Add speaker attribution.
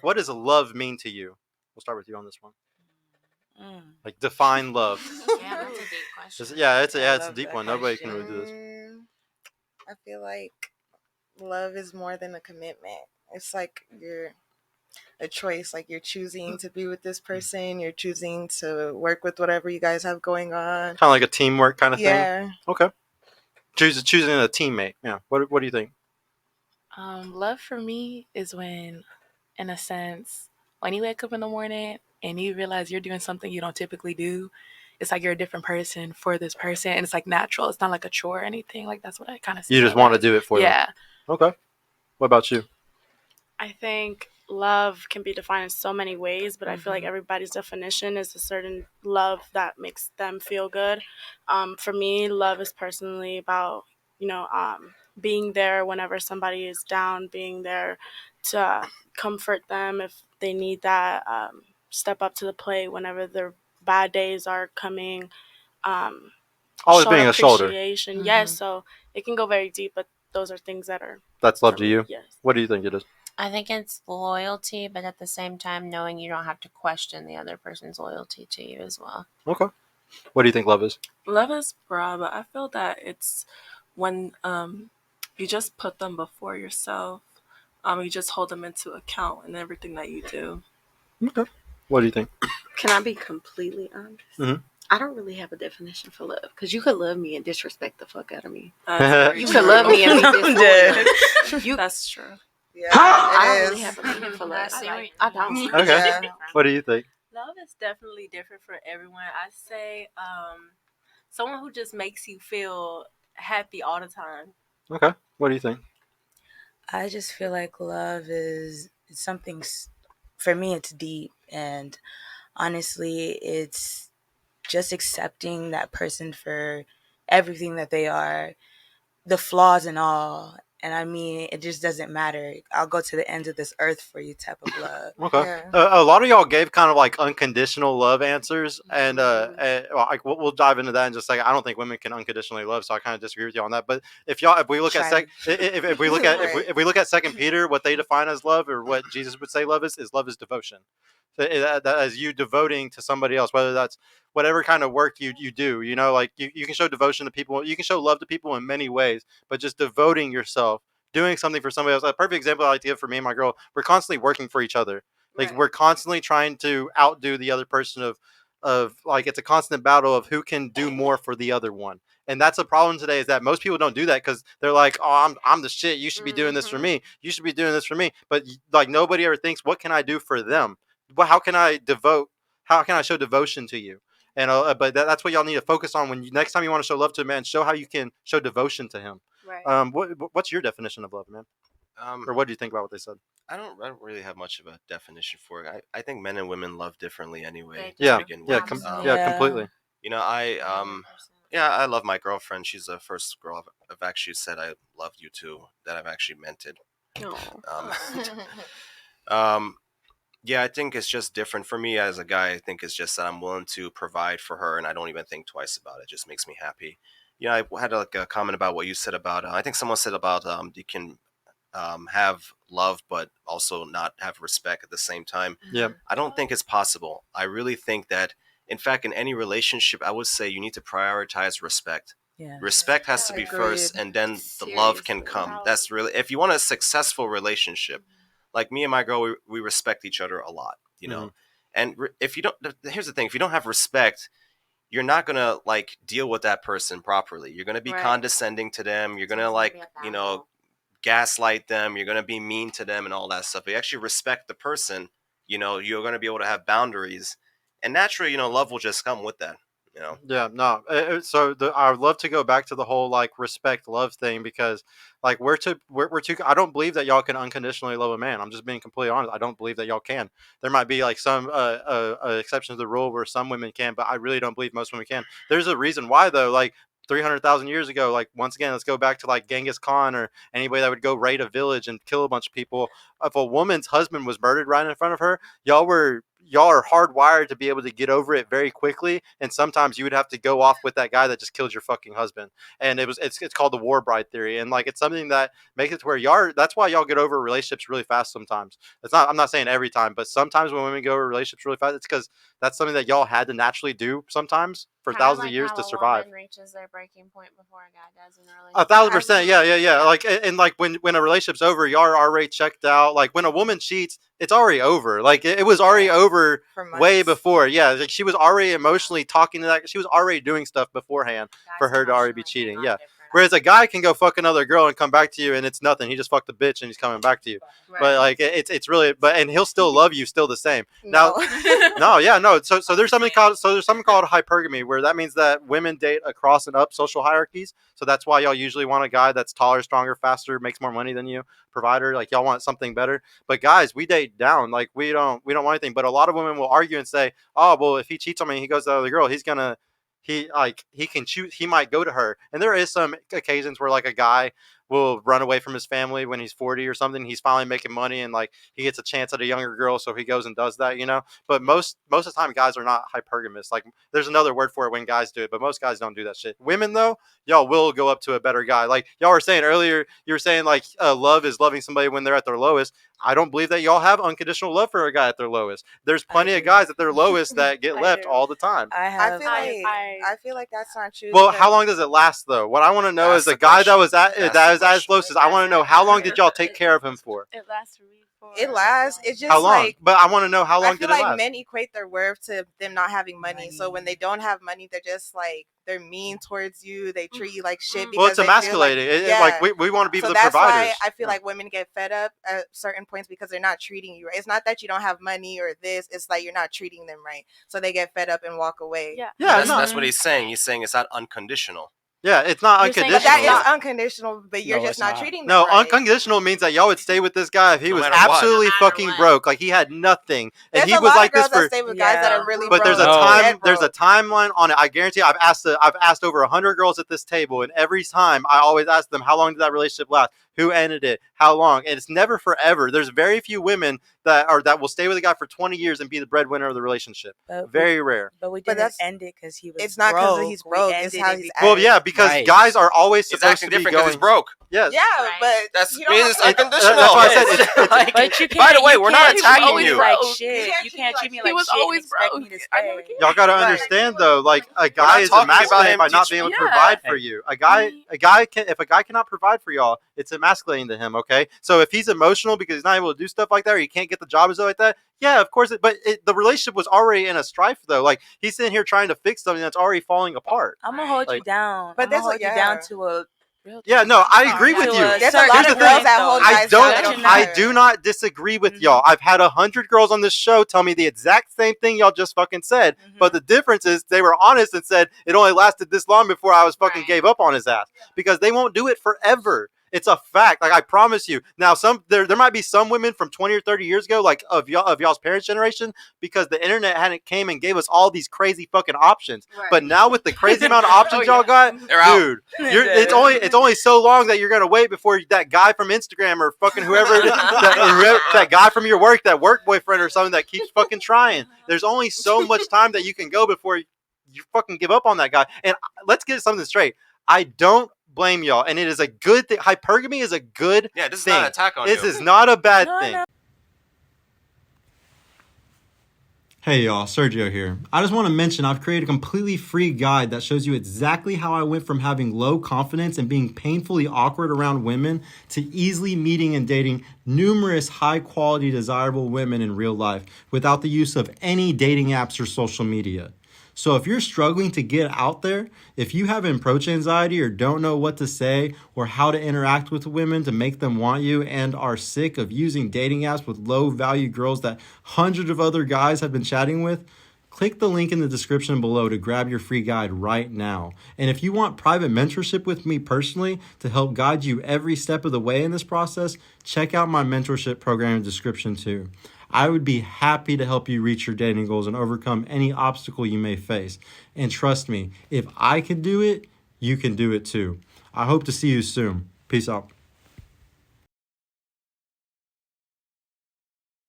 Speaker 1: what does love mean to you? We'll start with you on this one. Like, define love.
Speaker 2: Yeah, that's a deep question.
Speaker 1: It's a deep one. Nobody can really do this.
Speaker 3: I feel like love is more than a commitment. It's like you're a choice. Like you're choosing to be with this person. You're choosing to work with whatever you guys have going on.
Speaker 1: Kind of like a teamwork kind of thing.
Speaker 3: Yeah.
Speaker 1: Okay. Choosing a teammate. Yeah. What do you think?
Speaker 2: Love for me is when, in a sense, when you wake up in the morning and you realize you're doing something you don't typically do. It's like you're a different person for this person, and it's like natural. It's not like a chore or anything. Like that's what I kind of see.
Speaker 1: You just want to do it for them.
Speaker 2: Yeah.
Speaker 1: Okay. What about you?
Speaker 4: I think love can be defined in so many ways, but I feel like everybody's definition is a certain love that makes them feel good. For me, love is personally about, being there whenever somebody is down, being there to comfort them if they need that, step up to the plate whenever their bad days are coming.
Speaker 1: Always being a shoulder.
Speaker 4: Appreciation, yes. So it can go very deep, but those are things that are.
Speaker 1: That's love to you?
Speaker 4: Yes.
Speaker 1: What do you think it is?
Speaker 5: I think it's loyalty, but at the same time, knowing you don't have to question the other person's loyalty to you as well.
Speaker 1: Okay. What do you think love is?
Speaker 6: Love is broad, but I feel that it's when you just put them before yourself. You just hold them into account in everything that you do.
Speaker 1: Okay. What do you think?
Speaker 7: Can I be completely honest?
Speaker 1: Mm-hmm.
Speaker 7: I don't really have a definition for love because you could love me and disrespect the fuck out of me.
Speaker 6: You
Speaker 7: could love me and be disloyal.
Speaker 6: That's true.
Speaker 3: Yeah,
Speaker 7: I don't really have a meaning for love. I don't.
Speaker 1: Okay.
Speaker 3: Yeah.
Speaker 1: What do you think?
Speaker 8: Love is definitely different for everyone. I say someone who just makes you feel happy all the time.
Speaker 1: Okay. What do you think?
Speaker 9: I just feel like love is something, for me, it's deep. And honestly, it's just accepting that person for everything that they are, the flaws and all. And I mean, it just doesn't matter. I'll go to the ends of this earth for you type of love.
Speaker 1: Okay.
Speaker 3: Yeah.
Speaker 1: A lot of y'all gave kind of like unconditional love answers, and we'll dive into that in just a second. I don't think women can unconditionally love, so I kind of disagree with you on that. But if we look at if we look at Second Peter, what they define as love, or what Jesus would say love is devotion. That is you devoting to somebody else, whether that's whatever kind of work you do. You know, like you can show devotion to people, you can show love to people in many ways, but just devoting yourself, doing something for somebody else. A perfect example I like to give for me and my girl, we're constantly working for each other. Like we're constantly trying to outdo the other person of like, it's a constant battle of who can do more for the other one. And that's the problem today, is that most people don't do that because they're like, oh, I'm the shit. You should be doing this for me. You should be doing this for me. But like nobody ever thinks, what can I do for them? How can I show devotion to you? And but that's what y'all need to focus on when next time you want to show love to a man. Show how you can show devotion to him.
Speaker 7: Right.
Speaker 1: What's your definition of love, man? Or what do you think about what they said?
Speaker 10: I don't really have much of a definition for it. I think men and women love differently anyway.
Speaker 1: Completely.
Speaker 10: You know, I love my girlfriend. She's the first girl I've actually said I love you to that I've actually meant it. Yeah, I think it's just different for me as a guy. I think it's just that I'm willing to provide for her, and I don't even think twice about it. It just makes me happy. You know, I had like a comment about what you said about. I think someone said about you can have love but also not have respect at the same time.
Speaker 1: Yeah,
Speaker 10: I don't think it's possible. I really think that, in fact, in any relationship, I would say you need to prioritize respect.
Speaker 9: Yeah.
Speaker 10: Respect has to be first, and then the love can come. That's really, if you want a successful relationship. Like me and my girl, we respect each other a lot, you know. And if you don't, here's the thing: if you don't have respect, you're not gonna like deal with that person properly. You're gonna be condescending to them. You're gonna gaslight them. You're gonna be mean to them and all that stuff. But you actually respect the person. You know, you're gonna be able to have boundaries, and naturally, love will just come with that. You know.
Speaker 1: Yeah, no. So I would love to go back to the whole like respect love thing, because like we're too. I don't believe that y'all can unconditionally love a man. I'm just being completely honest. I don't believe that y'all can. There might be like some exceptions to the rule where some women can, but I really don't believe most women can. There's a reason why though. Like 300,000 years ago, like once again, let's go back to like Genghis Khan or anybody that would go raid a village and kill a bunch of people. If a woman's husband was murdered right in front of her, y'all were y'all are hardwired to be able to get over it very quickly, and sometimes you would have to go off with that guy that just killed your fucking husband. And it's called the war bride theory, and like it's something that makes it to where that's why y'all get over relationships really fast sometimes. I'm not saying every time, but sometimes when women go over relationships really fast, it's because that's something that y'all had to naturally do sometimes for
Speaker 5: Kinda
Speaker 1: thousands
Speaker 5: like
Speaker 1: of years
Speaker 5: how
Speaker 1: to
Speaker 5: a
Speaker 1: survive.
Speaker 5: woman reaches their breaking point before a guy does in a relationship.
Speaker 1: 1,000%. Yeah. Like, and like when a relationship's over, y'all are already checked out. Like when a woman cheats, it's already over. Like it was already over way before. Yeah. Like she was already emotionally talking to that. She was already doing stuff beforehand for her to already be cheating. Yeah. Whereas a guy can go fuck another girl and come back to you and it's nothing. He just fucked a bitch and he's coming back to you. Right. But like it's really, and he'll still love you still the same. Now, no. So there's something called hypergamy, where that means that women date across and up social hierarchies. So that's why y'all usually want a guy that's taller, stronger, faster, makes more money than you, provider. Like y'all want something better. But guys, we date down. Like we don't want anything. But a lot of women will argue and say, oh, well, if he cheats on me, he goes to the other girl, he can choose, he might go to her. And there is some occasions where like a guy will run away from his family when he's 40 or something. He's finally making money and like he gets a chance at a younger girl, so he goes and does that, But most of the time, guys are not hypergamous. Like there's another word for it when guys do it, but most guys don't do that shit. Women though, y'all will go up to a better guy. Like y'all were saying earlier, you were saying like love is loving somebody when they're at their lowest. I don't believe that y'all have unconditional love for a guy at their lowest. There's plenty of guys at their lowest that get left all the time.
Speaker 3: I feel like that's not true.
Speaker 1: Well, how long does it last though? What I want to know is a guy that was at his lowest. I want to know how long did y'all take care of him for?
Speaker 4: It lasts for me.
Speaker 3: It lasts. It's just
Speaker 1: how long?
Speaker 3: Like,
Speaker 1: but I want to know how long did it last.
Speaker 3: I feel like men equate their worth to them not having money. So when they don't have money, they're just like they're mean towards you. They treat you like shit.
Speaker 1: Well, it's emasculating. Like we want to be the providers.
Speaker 3: Why I feel like women get fed up at certain points because they're not treating you right. It's not that you don't have money or this. It's like you're not treating them right. So they get fed up and walk away.
Speaker 10: Yeah. That's what he's saying. He's saying it's not unconditional.
Speaker 1: Yeah, it's not unconditional.
Speaker 3: But that is unconditional, but you're just not treating them right.
Speaker 1: Unconditional means that y'all would stay with this guy if he was absolutely fucking broke, like he had nothing, and he was like this for.
Speaker 3: Stay with guys that are really
Speaker 1: but
Speaker 3: broke.
Speaker 1: There's a timeline on it. I guarantee. I've asked over 100 girls at this table, and every time I always ask them, how long did that relationship last? Who ended it? How long? And it's never forever. There's very few women that will stay with a guy for 20 years and be the breadwinner of the relationship. Very rare.
Speaker 9: But we didn't end it because he was.
Speaker 3: It's not because he's broke. It's how he's acting.
Speaker 1: Well, yeah, because guys are always supposed to be
Speaker 10: different because he's broke.
Speaker 1: Yes.
Speaker 3: Yeah, but
Speaker 10: that's it's unconditional.
Speaker 1: That's why I said
Speaker 5: but you can't.
Speaker 10: By the way, we're not attacking you.
Speaker 5: Like shit. You can't treat me like shit. He was always broke.
Speaker 1: Y'all got to understand though, like a guy is emasculated by not being able to provide for you. If a guy cannot provide for y'all, it's emasculating to him. Okay, so if he's emotional because he's not able to do stuff like that, or he can't get the job or stuff like that, yeah, of course. But the relationship was already in a strife though. Like he's sitting here trying to fix something that's already falling apart.
Speaker 9: I'm gonna hold you down. But that's hold you down to a.
Speaker 1: Yeah, no, I agree with you.
Speaker 3: There's a lot of girls that hold guys down.
Speaker 1: I do not disagree with y'all. I've had 100 girls on this show tell me the exact same thing y'all just fucking said. But the difference is they were honest and said it only lasted this long before I was fucking gave up on his ass. Because they won't do it forever. It's a fact. Like I promise you. Now, there might be some women from 20 or 30 years ago, like of y'all's parents' generation, because the internet hadn't came and gave us all these crazy fucking options. Right. But now with the crazy amount of options y'all got, dude, it's only so long that you're gonna wait before that guy from Instagram or fucking whoever that guy from your work, that work boyfriend or something that keeps fucking trying. There's only so much time that you can go before you fucking give up on that guy. And let's get something straight. I don't blame y'all, and it is a good thing. Hypergamy is a good thing.
Speaker 10: This is not an attack on you.
Speaker 1: This is not a bad thing. No. Hey y'all, Sergio here. I just want to mention I've created a completely free guide that shows you exactly how I went from having low confidence and being painfully awkward around women to easily meeting and dating numerous high-quality, desirable women in real life without the use of any dating apps or social media. So if you're struggling to get out there, if you have approach anxiety or don't know what to say or how to interact with women to make them want you and are sick of using dating apps with low-value girls that hundreds of other guys have been chatting with, click the link in the description below to grab your free guide right now. And if you want private mentorship with me personally to help guide you every step of the way in this process, check out my mentorship program in the description too. I would be happy to help you reach your dating goals and overcome any obstacle you may face. And trust me, if I can do it, you can do it too. I hope to see you soon. Peace out.